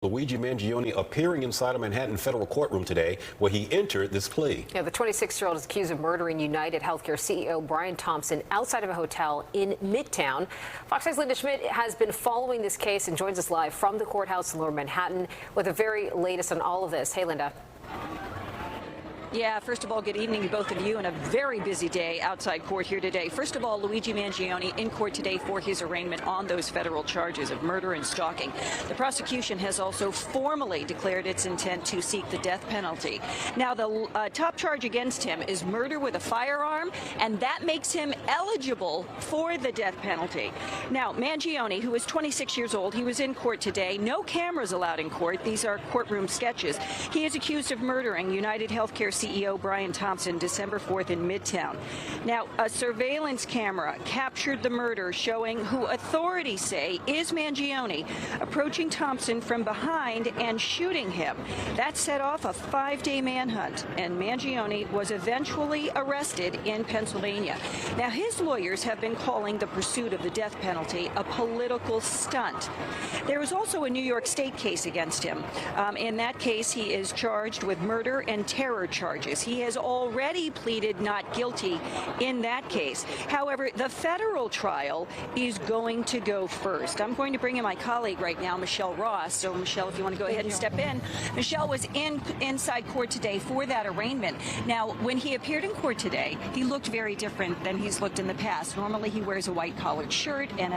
Luigi Mangione appearing inside a Manhattan federal courtroom today where he entered this plea. Yeah, the 26-year-old is accused of murdering United Healthcare CEO Brian Thompson outside of a hotel in Midtown. Fox 6's Linda Schmidt has been following this case and joins us live from the courthouse in Lower Manhattan with the very latest on all of this. Hey, Linda. Yeah, first of all, good evening to both of you, and a very busy day outside court here today. First of all, Luigi Mangione in court today for his arraignment on those federal charges of murder and stalking. The prosecution has also formally declared its intent to seek the death penalty. Now, the top charge against him is murder with a firearm, and that makes him eligible for the death penalty. Now, Mangione, who is 26 years old, he was in court today. No cameras allowed in court. These are courtroom sketches. He is accused of murdering United Healthcare CEO Brian Thompson December 4th in Midtown. Now, a surveillance camera captured the murder, showing who authorities say is Mangione approaching Thompson from behind and shooting him. That set off a 5-day manhunt, and Mangione was eventually arrested in Pennsylvania. Now, his lawyers have been calling the pursuit of the death penalty a political stunt. There was also a New York State case against him. In that case, he is charged with murder and terror charges. He has already pleaded not guilty in that case. However, the federal trial is going to go first. I'm going to bring in my colleague right now, Michelle Ross. So, Michelle, if you want to go ahead and step in. Michelle was inside court today for that arraignment. Now, when he appeared in court today, he looked very different than he's looked in the past. Normally, he wears a white collared shirt and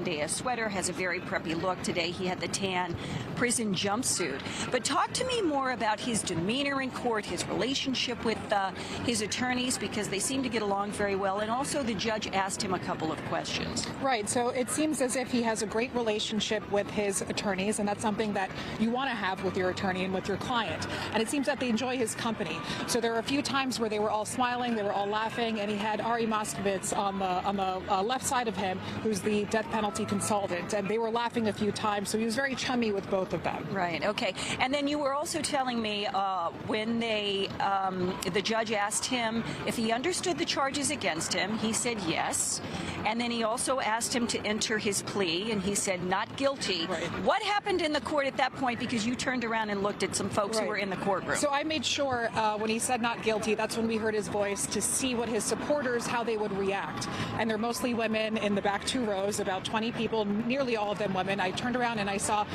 a sweater, has a very preppy look. Today, he had the tan prison jumpsuit. But talk to me more about his demeanor in court, his relationship with his attorneys, because they seem to get along very well, and also the judge asked him a couple of questions. Right, so it seems as if he has a great relationship with his attorneys, and that's something that you want to have with your attorney and with your client, and it seems that they enjoy his company. So there were a few times where they were all smiling, they were all laughing, and he had Ari Moskovitz on the left side of him, who's the death penalty consultant, and they were laughing a few times, so he was very chummy with both of them. Right, okay. And then you were also telling me when the judge asked him if he understood the charges against him. He said yes. And then he also asked him to enter his plea, and he said not guilty. Right. What happened in the court at that point? Because you turned around and looked at some folks who were in the courtroom. So I made sure when he said not guilty, that's when we heard his voice, to see what his supporters, how they would react. And they're mostly women in the back 2 rows, about 20 people, nearly all of them women. I turned around and I saw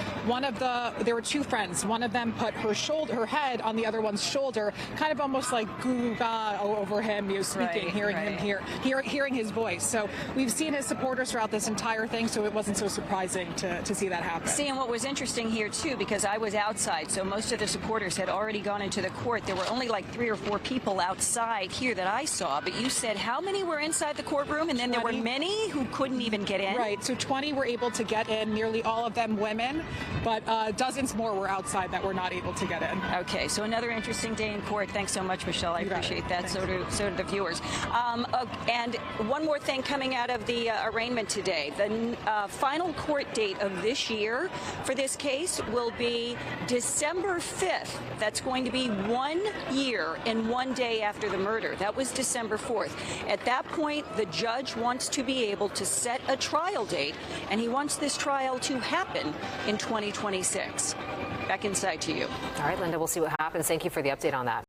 there were 2 friends. One of them put her head on the other one's shoulder, kind of almost like goo-ga over him. He was speaking, hearing him hearing his voice. So we've seen his supporters throughout this entire thing, so it wasn't so surprising to see that happen. See, and what was interesting here, too, because I was outside, so most of the supporters had already gone into the court. There were only like 3 or 4 people outside here that I saw, but you said how many were inside the courtroom, and then 20. There were many who couldn't even get in? Right, so 20 were able to get in, nearly all of them women, but dozens more were outside that were not able to get in. Okay, so another interesting day in court. Thanks so much, Michelle. I appreciate that. So do the viewers. And one more thing coming out of the arraignment today. The final court date of this year for this case will be December 5th. That's going to be 1 year and 1 day after the murder. That was December 4th. At that point, the judge wants to be able to set a trial date, and he wants this trial to happen in 2026. Back inside to you. All right, Linda, we'll see what happens. Thank you for the update on that.